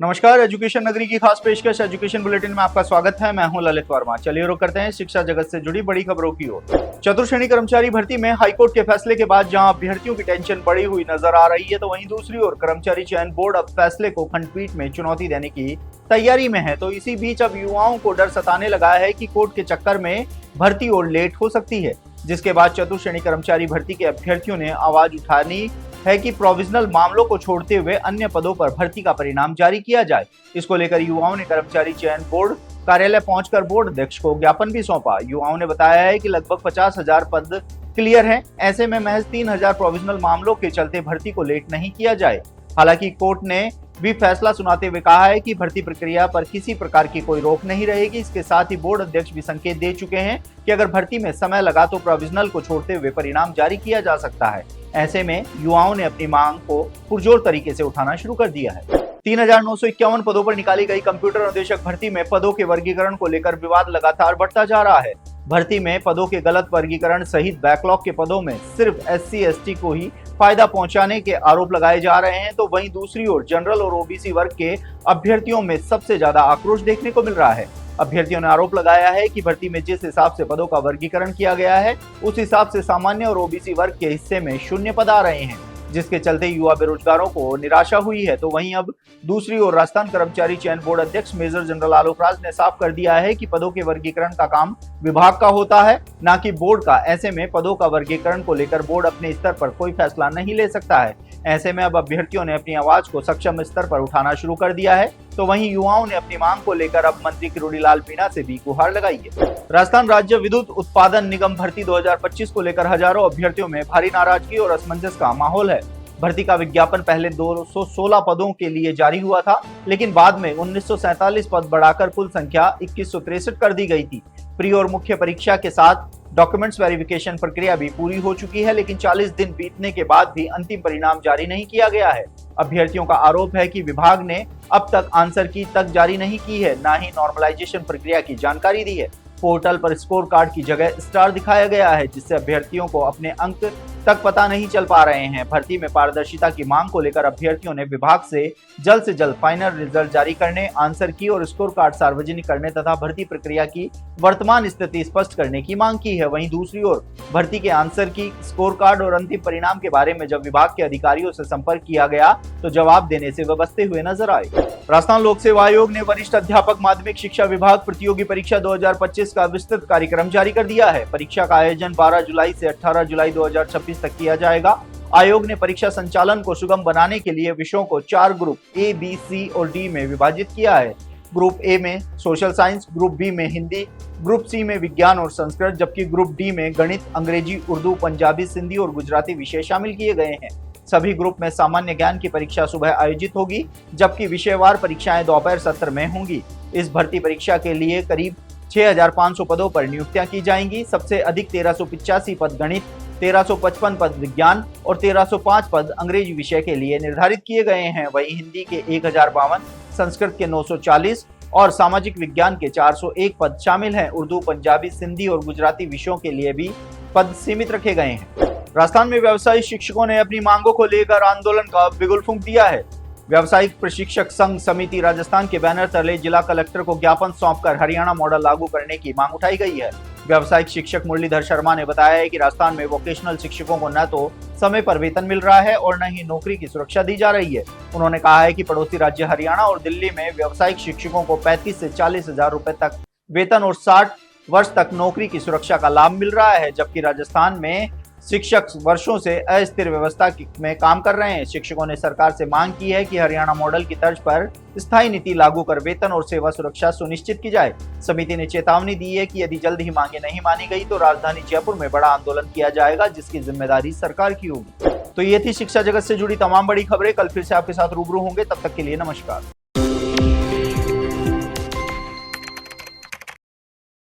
नमस्कार, एजुकेशन नगरी की खास पेशकश एजुकेशन बुलेटिन में आपका स्वागत है। मैं हूं ललित वर्मा। चलिए रुक करते हैं शिक्षा जगत से जुड़ी बड़ी खबरों की ओर। चतुर्थ श्रेणी कर्मचारी भर्ती में हाईकोर्ट के फैसले के बाद जहां अभ्यर्थियों की टेंशन बढ़ी हुई नजर आ रही है, तो वहीं दूसरी ओर कर्मचारी चयन बोर्ड अब फैसले को खंडपीठ में चुनौती देने की तैयारी में है। तो इसी बीच अब युवाओं को डर सताने लगा है कि कोर्ट के चक्कर में भर्ती और लेट हो सकती है, जिसके बाद चतुर्थ श्रेणी कर्मचारी भर्ती के अभ्यर्थियों ने आवाज उठानी है कि प्रोविजनल मामलों को छोड़ते हुए अन्य पदों पर भर्ती का परिणाम जारी किया जाए। इसको लेकर युवाओं ने कर्मचारी चयन बोर्ड कार्यालय पहुंचकर बोर्ड अध्यक्ष को ज्ञापन भी सौंपा। युवाओं ने बताया है कि लगभग 50,000 पद क्लियर हैं, ऐसे में महज 3,000 प्रोविजनल मामलों के चलते भर्ती को लेट नहीं किया जाए। हालांकि कोर्ट ने भी फैसला सुनाते हुए कहा है कि भर्ती प्रक्रिया पर किसी प्रकार की कोई रोक नहीं रहेगी। इसके साथ ही बोर्ड अध्यक्ष भी संकेत दे चुके हैं कि अगर भर्ती में समय लगा तो प्रोविजनल को छोड़ते हुए परिणाम जारी किया जा सकता है। ऐसे में युवाओं ने अपनी मांग को पुरजोर तरीके से उठाना शुरू कर दिया है। 3,951 पदों पर निकाली गई कंप्यूटर अनुदेशक भर्ती में पदों के वर्गीकरण को लेकर विवाद लगातार बढ़ता जा रहा है। भर्ती में पदों के गलत वर्गीकरण सहित बैकलॉग के पदों में सिर्फ SC/ST को ही फायदा पहुंचाने के आरोप लगाए जा रहे हैं, तो वहीं दूसरी ओर जनरल और OBC वर्ग के अभ्यर्थियों में सबसे ज्यादा आक्रोश देखने को मिल रहा है। अभ्यर्थियों ने आरोप लगाया है कि भर्ती में जिस हिसाब से पदों का वर्गीकरण किया गया है, उस हिसाब से सामान्य और OBC वर्ग के हिस्से में शून्य पद आ रहे हैं, जिसके चलते युवा बेरोजगारों को निराशा हुई है। तो वहीं अब दूसरी ओर राजस्थान कर्मचारी चयन बोर्ड अध्यक्ष मेजर जनरल आलोक राज ने साफ कर दिया है कि पदों के वर्गीकरण का काम विभाग का होता है, न कि बोर्ड का। ऐसे में पदों का वर्गीकरण को लेकर बोर्ड अपने स्तर पर कोई फैसला नहीं ले सकता है। ऐसे में अब अभ्यर्थियों ने अपनी आवाज को सक्षम स्तर पर उठाना शुरू कर दिया है। तो वहीं युवाओं ने अपनी मांग को लेकर अब मंत्री किरोड़ीलाल मीणा से भी गुहार लगाई है। राजस्थान राज्य विद्युत उत्पादन निगम भर्ती 2025 को लेकर हजारों अभ्यर्थियों में भारी नाराजगी और असमंजस का माहौल है। भर्ती का विज्ञापन पहले 216 पदों के लिए जारी हुआ था, लेकिन बाद में 1947 पद बढ़ाकर कुल संख्या 2163 कर दी गई थी। प्री और मुख्य परीक्षा के साथ डॉक्यूमेंट्स वेरिफिकेशन प्रक्रिया भी पूरी हो चुकी है, लेकिन 40 दिन बीतने के बाद भी अंतिम परिणाम जारी नहीं किया गया है। अभ्यर्थियों का आरोप है कि विभाग ने अब तक आंसर की तक जारी नहीं की है, न ही नॉर्मलाइजेशन प्रक्रिया की जानकारी दी है। पोर्टल पर स्कोर कार्ड की जगह स्टार दिखाया गया है, जिससे अभ्यर्थियों को अपने अंक तक पता नहीं चल पा रहे हैं। भर्ती में पारदर्शिता की मांग को लेकर अभ्यर्थियों ने विभाग से जल्द फाइनल रिजल्ट जारी करने, आंसर की और स्कोर कार्ड सार्वजनिक करने तथा भर्ती प्रक्रिया की वर्तमान स्थिति स्पष्ट करने की मांग की है। वहीं दूसरी ओर भर्ती के आंसर की, स्कोर कार्ड और अंतिम परिणाम के बारे में जब विभाग के अधिकारियों से संपर्क किया गया, तो जवाब देने से वे बचते हुए नजर आए। राजस्थान लोक सेवा आयोग ने वरिष्ठ अध्यापक माध्यमिक शिक्षा विभाग प्रतियोगी परीक्षा 2025 का विस्तृत कार्यक्रम जारी कर दिया है। परीक्षा का आयोजन 12 जुलाई से 18 जुलाई 2026 तक किया जाएगा। आयोग ने परीक्षा संचालन को सुगम बनाने के लिए विषयों को 4 ग्रुप A, B, C और D में विभाजित किया है। ग्रुप A में सोशल साइंस, ग्रुप B में हिंदी, ग्रुप C में विज्ञान और संस्कृत, जबकि ग्रुप D में गणित, अंग्रेजी, उर्दू, पंजाबी, सिंधी और गुजराती विषय शामिल किए गए हैं। सभी ग्रुप में सामान्य ज्ञान की परीक्षा सुबह आयोजित होगी, जबकि विषयवार परीक्षाएं दोपहर सत्र में होंगी। इस भर्ती परीक्षा के लिए करीब 6,500 पदों पर नियुक्तियां की जाएंगी। सबसे अधिक 1385 पद गणित, 1355 पद विज्ञान और 1305 पद अंग्रेजी विषय के लिए निर्धारित किए गए हैं। वहीं हिंदी के 1052, संस्कृत के 940 और सामाजिक विज्ञान के 401 पद शामिल हैं। उर्दू, पंजाबी, सिंधी और गुजराती विषयों के लिए भी पद सीमित रखे गए हैं। राजस्थान में व्यवसायिक शिक्षकों ने अपनी मांगों को लेकर आंदोलन का बिगुल फूंक दिया है। व्यावसायिक प्रशिक्षक संघ समिति राजस्थान के बैनर तले जिला कलेक्टर को ज्ञापन सौंपकर हरियाणा मॉडल लागू करने की मांग उठाई गई है। व्यावसायिक शिक्षक मुरलीधर शर्मा ने बताया है कि राजस्थान में वोकेशनल शिक्षकों को न तो समय पर वेतन मिल रहा है और न ही नौकरी की सुरक्षा दी जा रही है। उन्होंने कहा है कि पड़ोसी राज्य हरियाणा और दिल्ली में व्यावसायिक शिक्षकों को 35 से 40 हजार रुपए तक वेतन और 60 वर्ष तक नौकरी की सुरक्षा का लाभ मिल रहा है, जबकि राजस्थान में शिक्षक वर्षों से अस्थिर व्यवस्था में काम कर रहे हैं। शिक्षकों ने सरकार से मांग की है कि हरियाणा मॉडल की तर्ज पर स्थायी नीति लागू कर वेतन और सेवा सुरक्षा सुनिश्चित की जाए। समिति ने चेतावनी दी है कि यदि जल्द ही मांगे नहीं मानी गई तो राजधानी जयपुर में बड़ा आंदोलन किया जाएगा, जिसकी जिम्मेदारी सरकार की होगी। तो ये थी शिक्षा जगत से जुड़ी तमाम बड़ी खबरें। कल फिर से आपके साथ रूबरू होंगे, तब तक के लिए नमस्कार।